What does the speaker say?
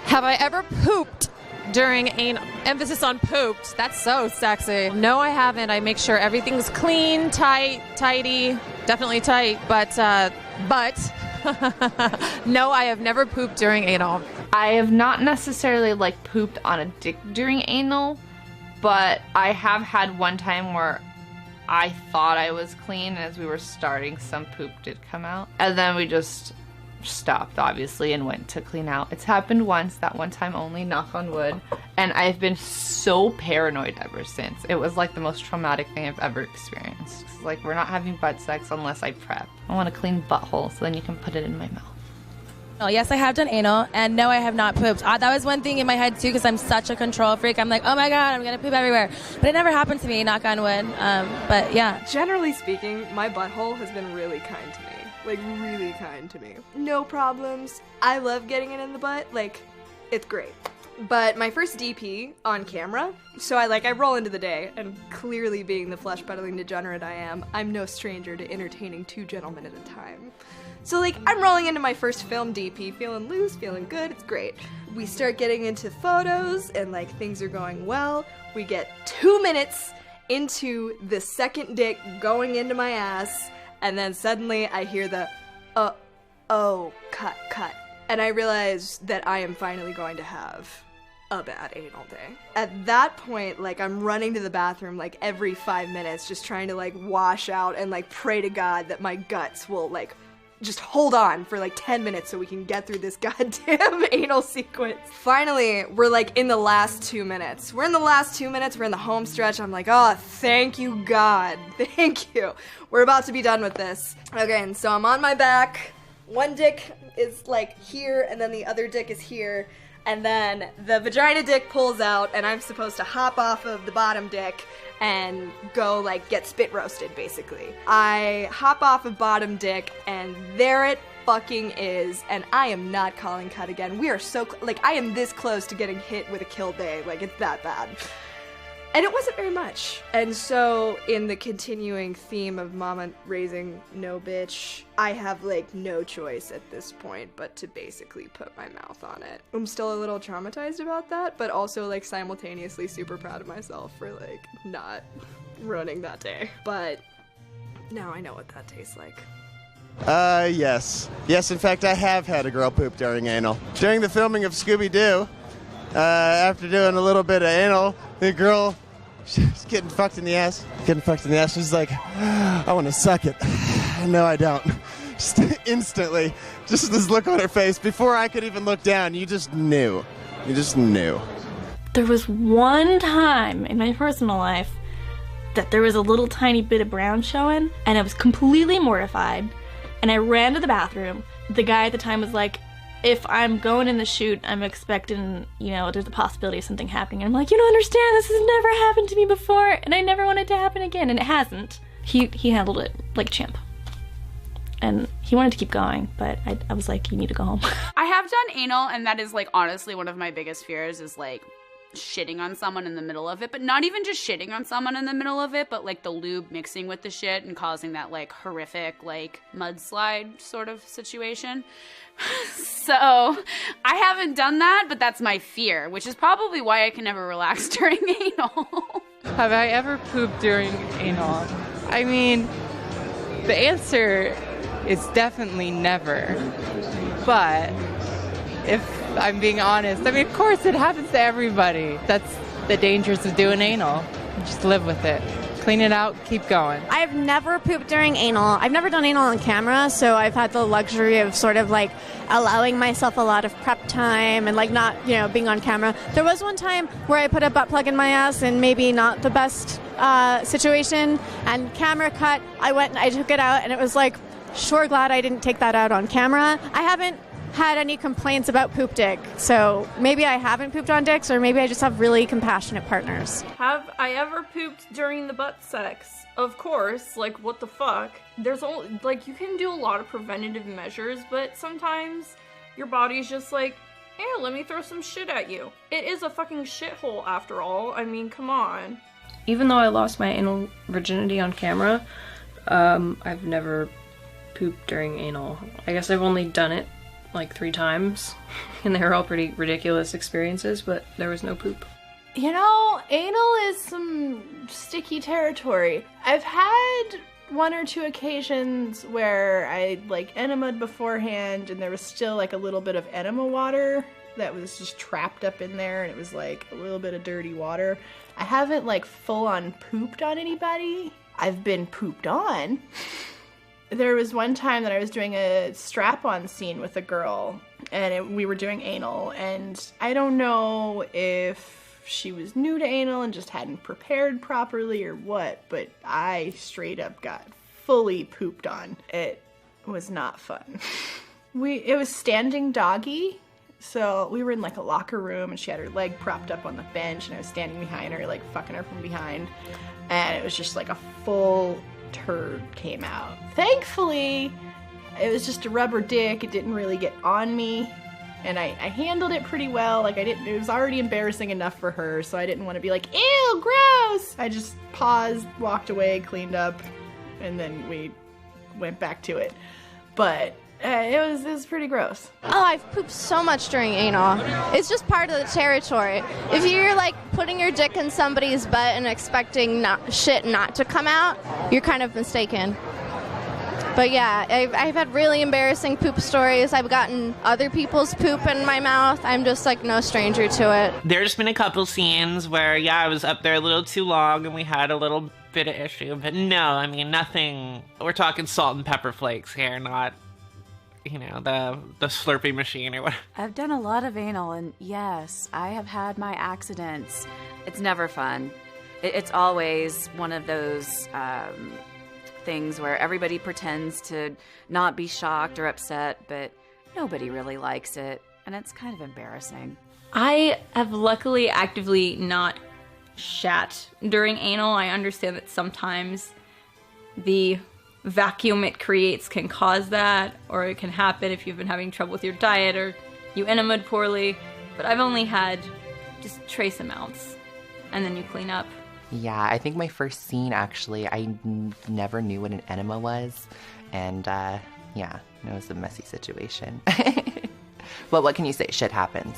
Have I ever pooped during anal? Emphasis on pooped. That's so sexy. No, I haven't. I make sure everything's clean, tight, tidy. Definitely tight, but no, I have never pooped during anal. I have not necessarily like pooped on a dick during anal, but I have had one time where I thought I was clean, and as we were starting, some poop did come out. And then we just stopped, obviously, and went to clean out. It's happened once, that one time only, knock on wood. And I've been so paranoid ever since. It was like the most traumatic thing I've ever experienced. It's like, we're not having butt sex unless I prep. I want a clean butthole, so then you can put it in my mouth. Oh, yes, I have done anal, and no, I have not pooped. That was one thing in my head, too, because I'm such a control freak. I'm like, oh my god, I'm going to poop everywhere. But it never happened to me, knock on wood. But yeah. Generally speaking, my butthole has been really kind to me. Like, really kind to me. No problems. I love getting it in the butt. Like, it's great. But my first DP on camera, so I roll into the day, and clearly being the flesh-peddling degenerate I am, I'm no stranger to entertaining 2 gentlemen at a time. So, like, I'm rolling into my first film DP, feeling loose, feeling good, it's great. We start getting into photos, and, like, things are going well. We get 2 minutes into the second dick going into my ass, and then suddenly I hear the, oh, cut. And I realize that I am finally going to have a bad anal day. At that point, like, I'm running to the bathroom, like, every 5 minutes, just trying to, like, wash out and, like, pray to God that my guts will, like, just hold on for like 10 minutes so we can get through this goddamn anal sequence. Finally, we're like in the last 2 minutes. We're in the last 2 minutes, we're in the home stretch. I'm like, oh, thank you, God. Thank you. We're about to be done with this. Okay, and so I'm on my back. One dick is like here, and then the other dick is here. And then the vagina dick pulls out, and I'm supposed to hop off of the bottom dick and go, like, get spit roasted, basically. I hop off of bottom dick, and there it fucking is, and I am not calling cut again. We are so, like, I am this close to getting hit with a kill day. Like, it's that bad. And it wasn't very much. And so, in the continuing theme of mama raising no bitch, I have, like, no choice at this point but to basically put my mouth on it. I'm still a little traumatized about that, but also, like, simultaneously super proud of myself for, like, not ruining that day. But now I know what that tastes like. Yes. Yes, in fact, I have had a girl poop during anal. During the filming of Scooby-Doo, after doing a little bit of anal, the girl, she's getting fucked in the ass. She's like, I want to suck it. No, I don't. Just instantly, just this look on her face. Before I could even look down, you just knew. You just knew. There was one time in my personal life that there was a little tiny bit of brown showing, and I was completely mortified, and I ran to the bathroom. The guy at the time was like, if I'm going in the shoot, I'm expecting, you know, there's a possibility of something happening. And I'm like, you don't understand, this has never happened to me before, and I never want it to happen again, and it hasn't. He handled it like a champ. And he wanted to keep going, but I was like, you need to go home. I have done anal, and that is, like, honestly one of my biggest fears is, like, shitting on someone in the middle of it, but not even just shitting on someone in the middle of it, but, like, the lube mixing with the shit and causing that, like, horrific, like, mudslide sort of situation. So I haven't done that, but that's my fear, which is probably why I can never relax during anal. Have I ever pooped during anal? I mean, the answer is definitely never. But if I'm being honest, I mean, of course it happens to everybody. That's the dangers of doing anal. Just live with it. Clean it out, keep going. I've never pooped during anal. I've never done anal on camera, so I've had the luxury of sort of like allowing myself a lot of prep time and like not, you know, being on camera. There was one time where I put a butt plug in my ass and maybe not the best situation, and camera cut, I went and I took it out, and it was like, sure glad I didn't take that out on camera. I haven't had any complaints about poop dick, so maybe I haven't pooped on dicks, or maybe I just have really compassionate partners. Have I ever pooped during the butt sex? Of course, like, what the fuck? There's only, like, you can do a lot of preventative measures, but sometimes your body's just like, hey, let me throw some shit at you. It is a fucking shithole after all. I mean, come on. Even though I lost my anal virginity on camera, I've never pooped during anal. I guess I've only done it like 3 times, and they were all pretty ridiculous experiences, but there was no poop. You know, anal is some sticky territory. I've had 1 or 2 occasions where I like enemaed beforehand and there was still like a little bit of enema water that was just trapped up in there, and it was like a little bit of dirty water. I haven't like full on pooped on anybody. I've been pooped on. There was one time that I was doing a strap-on scene with a girl, and we were doing anal, and I don't know if she was new to anal and just hadn't prepared properly or what, but I straight up got fully pooped on. It was not fun. It was standing doggy, so we were in like a locker room and she had her leg propped up on the bench and I was standing behind her, like fucking her from behind, and it was just like a full turd came out. Thankfully, it was just a rubber dick. It didn't really get on me. And I handled it pretty well. Like it was already embarrassing enough for her, so I didn't want to be like, ew, gross! I just paused, walked away, cleaned up, and then we went back to it. But it was pretty gross. Oh, I've pooped so much during anal. It's just part of the territory. If you're like putting your dick in somebody's butt and expecting shit not to come out, you're kind of mistaken. But yeah, I've had really embarrassing poop stories. I've gotten other people's poop in my mouth. I'm just like no stranger to it. There's been a couple scenes where, yeah, I was up there a little too long and we had a little bit of issue. But no, I mean, nothing. We're talking salt and pepper flakes here, not, you know, the Slurpee machine or whatever. I've done a lot of anal, and yes, I have had my accidents. It's never fun. It's always one of those things where everybody pretends to not be shocked or upset, but nobody really likes it, and it's kind of embarrassing. I have luckily actively not shat during anal. I understand that sometimes the vacuum it creates can cause that, or it can happen if you've been having trouble with your diet or you enemaed poorly, but I've only had just trace amounts, and then you clean up. Yeah, I think my first scene, actually, I never knew what an enema was, and yeah, it was a messy situation. But what can you say? Shit happens.